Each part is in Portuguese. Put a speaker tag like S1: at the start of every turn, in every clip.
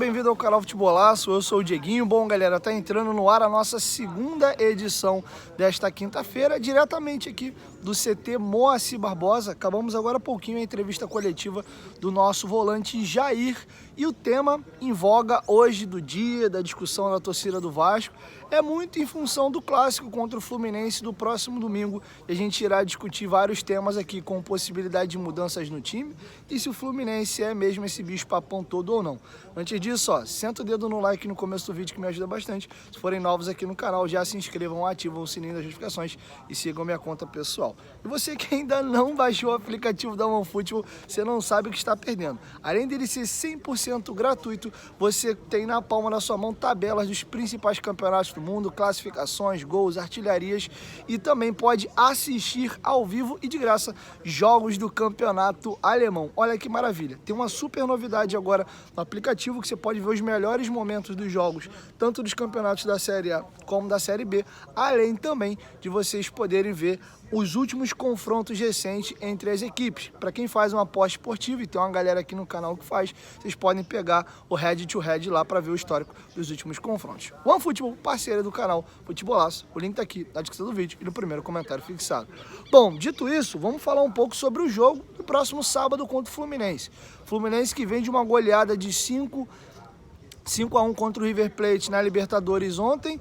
S1: bem-vindo ao canal Futebolaço, eu sou o Dieguinho. Bom, galera, tá entrando no ar a nossa segunda edição desta quinta-feira, diretamente aqui do CT Moacir Barbosa. Acabamos agora há pouquinho a entrevista coletiva do nosso volante Jair. E o tema em voga hoje do dia, da discussão da torcida do Vasco, é muito em função do clássico contra o Fluminense do próximo domingo. E a gente irá discutir vários temas aqui com possibilidade de mudanças no time e se o Fluminense é mesmo esse bicho papão todo ou não. Antes disso, ó, senta o dedo no like no começo do vídeo que me ajuda bastante. Se forem novos aqui no canal, já se inscrevam, ativam o sininho das notificações e sigam minha conta pessoal. E você que ainda não baixou o aplicativo da OneFootball, você não sabe o que está perdendo. Além dele ser 100% gratuito, você tem na palma da sua mão tabelas dos principais campeonatos do mundo, classificações, gols, artilharias e também pode assistir ao vivo e de graça jogos do campeonato alemão. Olha que maravilha, tem uma super novidade agora no aplicativo que você pode ver os melhores momentos dos jogos, tanto dos campeonatos da Série A como da Série B, além também de vocês poderem ver os últimos confrontos recentes entre as equipes. Para quem faz uma aposta esportiva, e tem uma galera aqui no canal que faz, vocês podem pegar o head to head lá para ver o histórico dos últimos confrontos. OneFootball, parceira do canal Futebolaço, o link tá aqui na descrição do vídeo e no primeiro comentário fixado. Bom, dito isso, vamos falar um pouco sobre o jogo do próximo sábado contra o Fluminense. Fluminense que vem de uma goleada de 5-1 contra o River Plate na Libertadores ontem,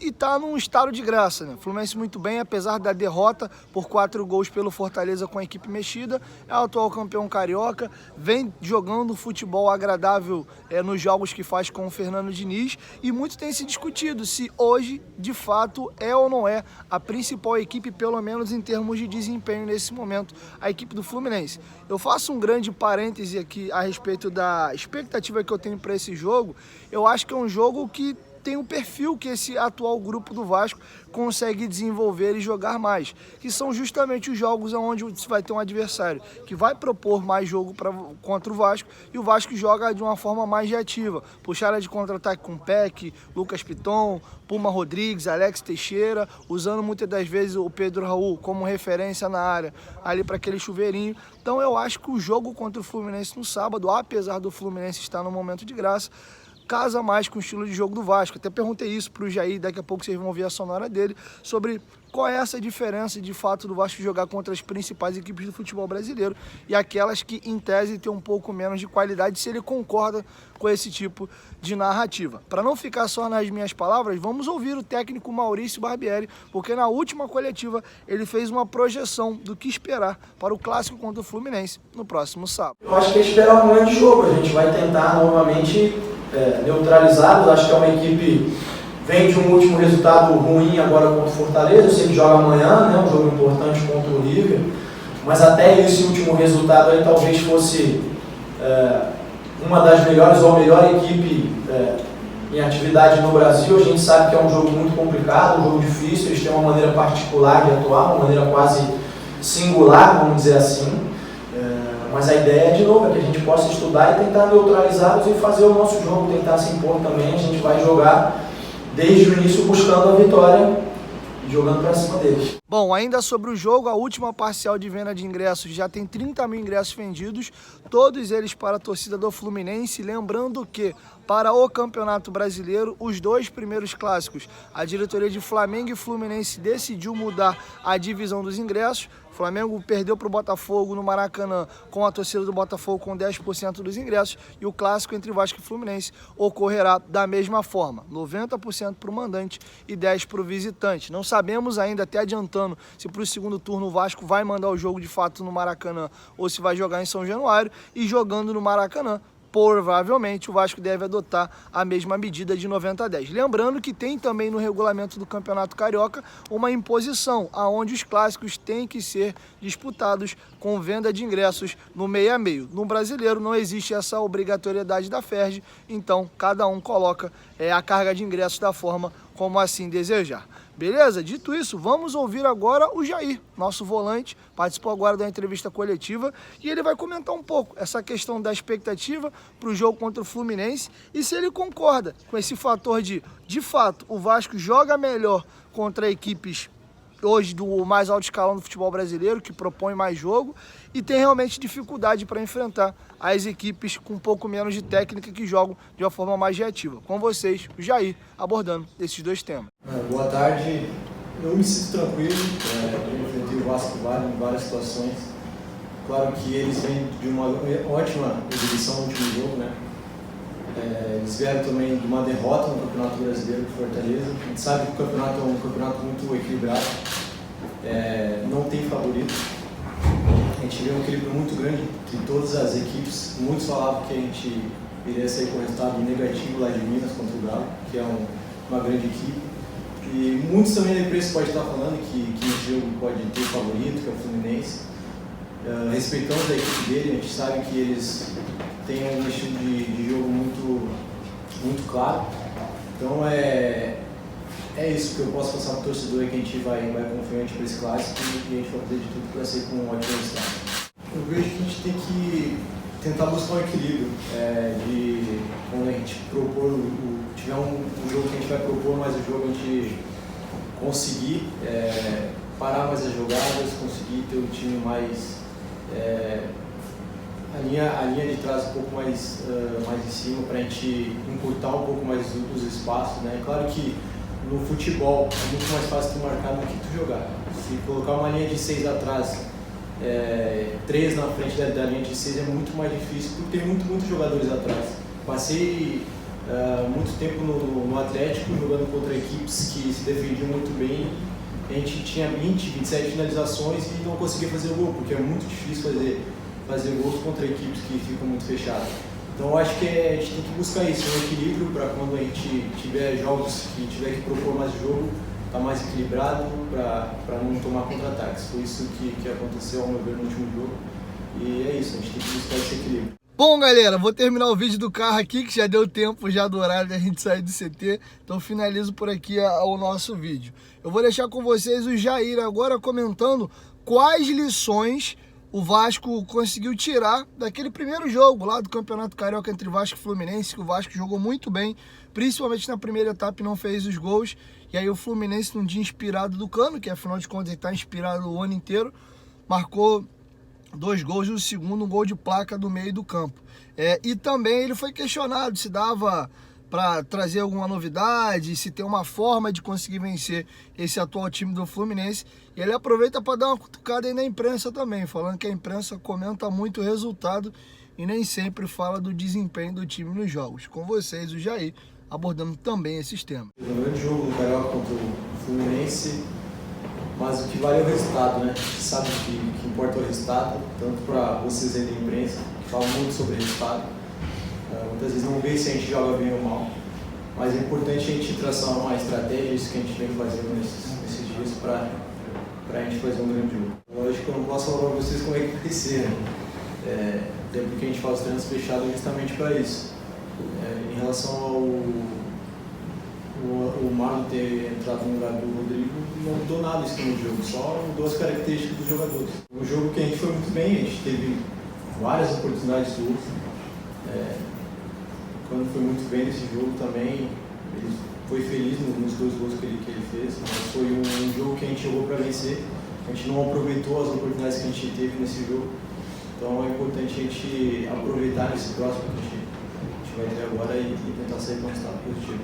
S1: e tá num estado de graça, né? Fluminense muito bem, apesar da derrota por 4 gols pelo Fortaleza com a equipe mexida, é o atual campeão carioca, vem jogando futebol agradável nos jogos que faz com o Fernando Diniz, e muito tem se discutido se hoje, de fato, é ou não é a principal equipe, pelo menos em termos de desempenho nesse momento, a equipe do Fluminense. Eu faço um grande parêntese aqui a respeito da expectativa que eu tenho para esse jogo. Eu acho que é um jogo que tem um perfil que esse atual grupo do Vasco consegue desenvolver e jogar mais, que são justamente os jogos onde você vai ter um adversário que vai propor mais jogo contra o Vasco, e o Vasco joga de uma forma mais reativa, puxada de contra-ataque com Peck, Lucas Piton, Puma Rodrigues, Alex Teixeira, usando muitas das vezes o Pedro Raul como referência na área, ali para aquele chuveirinho. Então eu acho que o jogo contra o Fluminense no sábado, apesar do Fluminense estar no momento de graça, casa mais com o estilo de jogo do Vasco. Até perguntei isso para o Jair, daqui a pouco vocês vão ouvir a sonora dele, sobre qual é essa diferença de fato do Vasco jogar contra as principais equipes do futebol brasileiro e aquelas que em tese tem um pouco menos de qualidade, se ele concorda com esse tipo de narrativa. Para não ficar só nas minhas palavras, vamos ouvir o técnico Maurício Barbieri, porque na última coletiva ele fez uma projeção do que esperar para o clássico contra o Fluminense no próximo sábado.
S2: Eu acho que é esperar um grande jogo, a gente vai tentar novamente neutralizados. Acho que é uma equipe vem de um último resultado ruim agora contra o Fortaleza. Eu sei que joga amanhã, né, um jogo importante contra o River, mas até esse último resultado aí talvez fosse uma das melhores ou a melhor equipe em atividade no Brasil. A gente sabe que é um jogo muito complicado, um jogo difícil, eles têm uma maneira particular de atuar, uma maneira quase singular, vamos dizer assim. Mas a ideia, de novo, é que a gente possa estudar e tentar neutralizá-los e fazer o nosso jogo, tentar se impor também. A gente vai jogar desde o início buscando a vitória e jogando para cima deles.
S1: Bom, ainda sobre o jogo, a última parcial de venda de ingressos já tem 30 mil ingressos vendidos, todos eles para a torcida do Fluminense. Lembrando que para o Campeonato Brasileiro, os 2 primeiros clássicos, a diretoria de Flamengo e Fluminense decidiu mudar a divisão dos ingressos. O Flamengo perdeu para o Botafogo no Maracanã, com a torcida do Botafogo com 10% dos ingressos, e o clássico entre Vasco e Fluminense ocorrerá da mesma forma, 90% para o mandante e 10% para o visitante. Não sabemos ainda, até adiantando, se para o segundo turno o Vasco vai mandar o jogo de fato no Maracanã ou se vai jogar em São Januário, e jogando no Maracanã, provavelmente o Vasco deve adotar a mesma medida de 90-10. Lembrando que tem também no regulamento do Campeonato Carioca uma imposição, aonde os clássicos têm que ser disputados com venda de ingressos no meio a meio. No Brasileiro não existe essa obrigatoriedade da FERJ, então cada um coloca a carga de ingressos da forma como assim desejar. Beleza? Dito isso, vamos ouvir agora o Jair, nosso volante, participou agora da entrevista coletiva, e ele vai comentar um pouco essa questão da expectativa para o jogo contra o Fluminense e se ele concorda com esse fator de fato, o Vasco joga melhor contra equipes hoje do mais alto escalão do futebol brasileiro, que propõe mais jogo e tem realmente dificuldade para enfrentar as equipes com um pouco menos de técnica que jogam de uma forma mais reativa. Com vocês, o Jair, abordando esses dois temas.
S3: Boa tarde, eu me sinto tranquilo, eu enfrentei o Vasco em várias situações. Claro que eles vêm de uma ótima exibição no último jogo, né? Eles vieram também de uma derrota no Campeonato Brasileiro com Fortaleza. A gente sabe que o campeonato é um campeonato muito equilibrado, não tem favorito. A gente vê um equilíbrio muito grande entre todas as equipes. Muitos falavam que a gente iria sair com resultado negativo lá de Minas contra o Galo, que é uma grande equipe. E muitos também da imprensa podem estar falando que esse jogo pode ter favorito, que é o Fluminense. Respeitamos a equipe dele, a gente sabe que eles têm um estilo de jogo muito claro. Então é isso que eu posso passar para o torcedor, que a gente vai confiante para esse clássico e a gente vai fazer de tudo para ser com um ótimo resultado. Eu vejo que a gente tem que tentar buscar um equilíbrio de quando a gente propor, tiver um jogo que a gente vai propor mais o jogo, a gente conseguir parar mais as jogadas, conseguir ter o time mais a linha de trás um pouco mais em cima, para a gente encurtar um pouco mais os espaços, né? Claro que no futebol é muito mais fácil tu marcar do que tu jogar. Se colocar uma linha de 6 atrás, 3 na frente da linha de 6 é muito mais difícil, porque tem muitos jogadores atrás. Passei muito tempo no Atlético jogando contra equipes que se defendiam muito bem. A gente tinha 27 finalizações e não conseguia fazer gol, porque é muito difícil fazer gols contra equipes que ficam muito fechadas. Então eu acho que a gente tem que buscar isso, um equilíbrio para quando a gente tiver jogos que tiver que propor mais jogo, estar mais equilibrado para não tomar contra-ataques. Foi isso que aconteceu ao meu ver no último jogo. E é isso, a gente tem que buscar esse equilíbrio.
S1: Bom, galera, vou terminar o vídeo do carro aqui, que já deu tempo já do horário da gente sair do CT, então finalizo por aqui o nosso vídeo. Eu vou deixar com vocês o Jair agora comentando quais lições o Vasco conseguiu tirar daquele primeiro jogo lá do Campeonato Carioca entre Vasco e Fluminense, que o Vasco jogou muito bem, principalmente na primeira etapa e não fez os gols, e aí o Fluminense num dia inspirado do Cano, que afinal de contas ele está inspirado o ano inteiro, marcou 2 gols no segundo, um gol de placa do meio do campo. E também ele foi questionado se dava para trazer alguma novidade, se tem uma forma de conseguir vencer esse atual time do Fluminense. E ele aproveita para dar uma cutucada aí na imprensa também, falando que a imprensa comenta muito o resultado e nem sempre fala do desempenho do time nos jogos. Com vocês, o Jair, abordando também esses temas.
S3: Um grande jogo no Carioca contra o Fluminense, mas o que vale é o resultado, né? A gente sabe que importa o resultado, tanto para vocês aí da imprensa, que falam muito sobre o resultado. Muitas vezes não vê se a gente joga bem ou mal, mas é importante a gente traçar uma estratégia, isso que a gente vem fazendo nesses dias, para a gente fazer um grande jogo. Lógico que eu não posso falar para vocês como é que vai ser, né? Até porque a gente faz os treinos fechados justamente para isso. Em relação ao Marlon ter entrado no lugar do Rodrigo, não mudou nada isso no jogo, só mudou as características dos jogadores. Um jogo que a gente foi muito bem, a gente teve várias oportunidades de gol. Quando foi muito bem nesse jogo também, ele foi feliz nos 2 gols que ele fez, mas foi um jogo que a gente jogou para vencer, a gente não aproveitou as oportunidades que a gente teve nesse jogo, então é importante a gente aproveitar nesse próximo que a gente vai ter agora e tentar sair com um resultado positivo.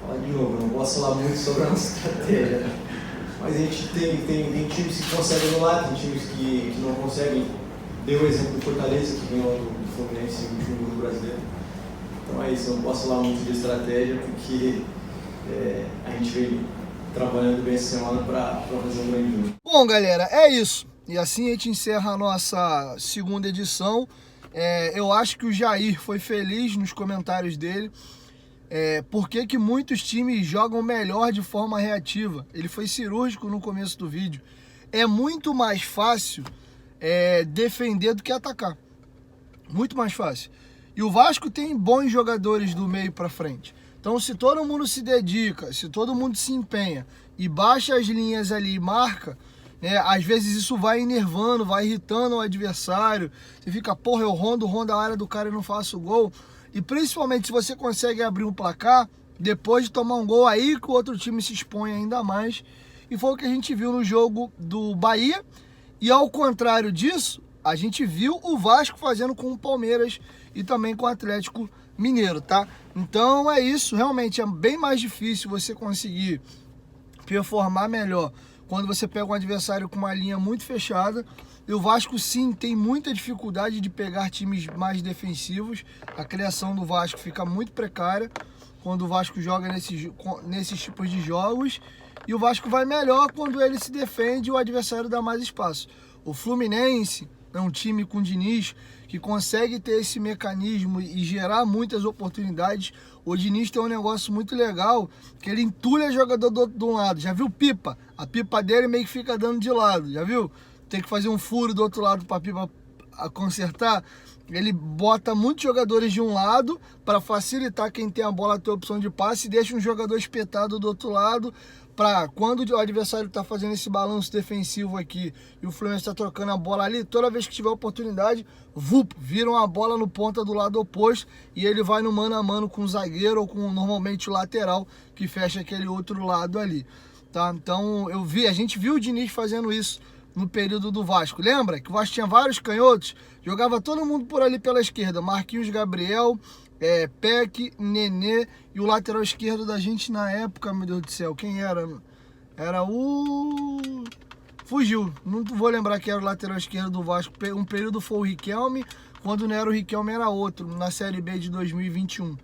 S3: Falar de novo, não posso falar muito sobre a nossa estratégia, mas a gente tem times que conseguem anular, tem times que não conseguem. Deu o exemplo do Fortaleza, que ganhou do Fluminense no último jogo brasileiro. Então é isso, eu não posso falar muito de estratégia, porque a gente vem trabalhando bem essa semana para fazer um grande jogo.
S1: Bom, galera, é isso. E assim a gente encerra a nossa segunda edição. Eu acho que o Jair foi feliz nos comentários dele. Por que muitos times jogam melhor de forma reativa? Ele foi cirúrgico no começo do vídeo. É muito mais fácil defender do que atacar. Muito mais fácil. E o Vasco tem bons jogadores do meio para frente. Então, se todo mundo se dedica, se todo mundo se empenha e baixa as linhas ali e marca, né, às vezes isso vai enervando, vai irritando o adversário. Você fica, porra, eu rondo a área do cara e não faço gol. E principalmente se você consegue abrir um placar, depois de tomar um gol, aí que o outro time se expõe ainda mais. e foi o que a gente viu no jogo do Bahia. E ao contrário disso, a gente viu o Vasco fazendo com o Palmeiras e também com o Atlético Mineiro, tá? Então é isso, realmente é bem mais difícil você conseguir performar melhor quando você pega um adversário com uma linha muito fechada. E o Vasco sim tem muita dificuldade de pegar times mais defensivos. A criação do Vasco fica muito precária quando o Vasco joga nesses tipos de jogos. E o Vasco vai melhor quando ele se defende e o adversário dá mais espaço. O Fluminense é um time com o Diniz que consegue ter esse mecanismo e gerar muitas oportunidades. O Diniz tem um negócio muito legal, que ele entulha jogador do lado. Já viu Pipa? A pipa dele meio que fica dando de lado, já viu? Tem que fazer um furo do outro lado para a pipa consertar. Ele bota muitos jogadores de um lado para facilitar quem tem a bola ter a opção de passe e deixa um jogador espetado do outro lado para quando o adversário está fazendo esse balanço defensivo aqui e o Fluminense está trocando a bola ali, toda vez que tiver oportunidade, viram a bola no ponta do lado oposto e ele vai no mano a mano com o zagueiro ou com normalmente o lateral que fecha aquele outro lado ali, tá? Então a gente viu o Diniz fazendo isso no período do Vasco. Lembra que o Vasco tinha vários canhotos? Jogava todo mundo por ali pela esquerda. Marquinhos, Gabriel, Peck, Nenê e o lateral esquerdo da gente na época, meu Deus do céu, quem era? Era o... Fugiu, não vou lembrar quem era o lateral esquerdo do Vasco. Um período foi o Riquelme, quando não era o Riquelme era outro, na Série B de 2021.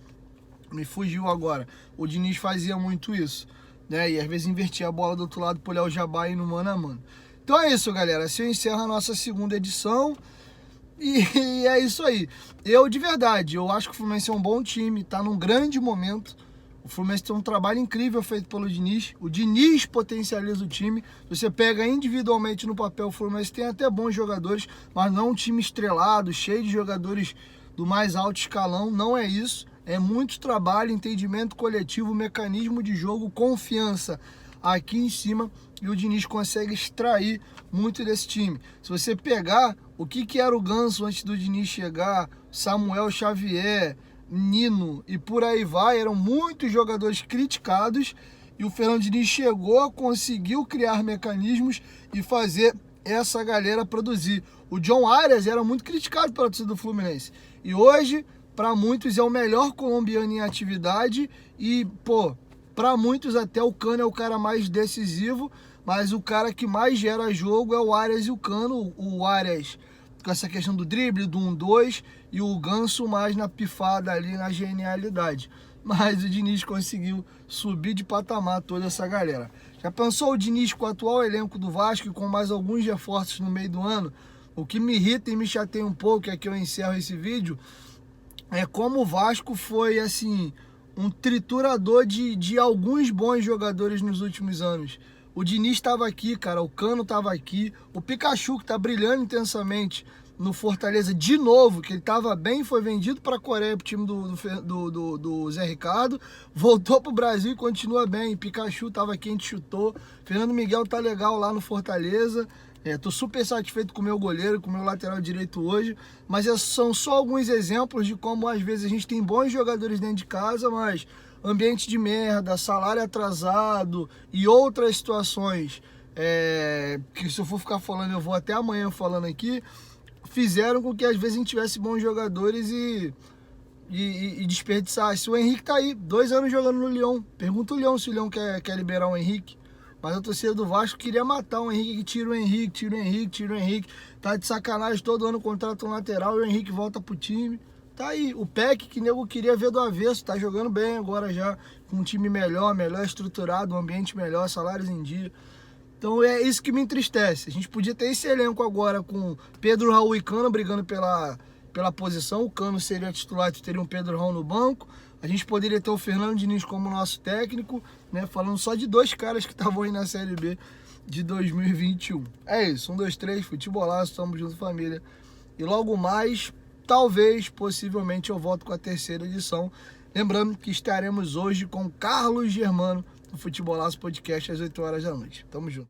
S1: Me fugiu agora. O Diniz fazia muito isso, né? E às vezes invertia a bola do outro lado pro Léo Jabá e no mano a mano. Então é isso, galera. Assim eu encerro a nossa segunda edição. E é isso aí. De verdade, eu acho que o Fluminense é um bom time, tá num grande momento. O Fluminense tem um trabalho incrível feito pelo Diniz. O Diniz potencializa o time. Você pega individualmente no papel, o Fluminense tem até bons jogadores, mas não um time estrelado, cheio de jogadores do mais alto escalão. Não é isso. É muito trabalho, entendimento coletivo, mecanismo de jogo, confiança aqui em cima, e o Diniz consegue extrair muito desse time. Se você pegar o que era o Ganso antes do Diniz chegar, Samuel Xavier, Nino e por aí vai, eram muitos jogadores criticados, e o Fernando Diniz chegou, conseguiu criar mecanismos e fazer essa galera produzir. O John Arias era muito criticado pela torcida do Fluminense, e hoje, para muitos, é o melhor colombiano em atividade, e, para muitos até o Cano é o cara mais decisivo, mas o cara que mais gera jogo é o Arias e o Cano. O Arias com essa questão do drible, do 1-2, e o Ganso mais na pifada ali, na genialidade. Mas o Diniz conseguiu subir de patamar toda essa galera. Já pensou o Diniz com o atual elenco do Vasco e com mais alguns reforços no meio do ano? O que me irrita e me chateia um pouco, é que eu encerro esse vídeo, é como o Vasco foi, assim, um triturador de alguns bons jogadores nos últimos anos. O Diniz estava aqui, cara, o Cano estava aqui, o Pikachu, que está brilhando intensamente no Fortaleza de novo, que ele estava bem, foi vendido para a Coreia, para o time do Zé Ricardo, voltou para o Brasil e continua bem. Pikachu estava aqui, a gente chutou. Fernando Miguel tá legal lá no Fortaleza. Tô super satisfeito com o meu goleiro, com o meu lateral direito hoje, mas são só alguns exemplos de como às vezes a gente tem bons jogadores dentro de casa, mas ambiente de merda, salário atrasado e outras situações que se eu for ficar falando, eu vou até amanhã falando aqui, fizeram com que às vezes a gente tivesse bons jogadores e desperdiçasse. O Henrique tá aí, 2 anos jogando no Lyon. Pergunta o Lyon se o Lyon quer liberar o Henrique. Mas a torcida do Vasco queria matar o Henrique, que tira o Henrique. Tá de sacanagem, todo ano contrata um lateral e o Henrique volta pro time. Tá aí, o Peck, que nego queria ver do avesso, tá jogando bem agora já, com um time melhor estruturado, um ambiente melhor, salários em dia. Então é isso que me entristece. A gente podia ter esse elenco agora com Pedro, Raul e Cano brigando pela posição. O Cano seria titular, teria um Pedro Raul no banco. A gente poderia ter o Fernando Diniz como nosso técnico, né? Falando só de 2 caras que estavam aí na Série B de 2021. É isso, 1, 2, 3, futebolaço, tamo junto, família. E logo mais, talvez, possivelmente, eu volto com a 3ª edição. Lembrando que estaremos hoje com Carlos Germano, no Futebolaço Podcast, às 8 horas da noite. Tamo junto.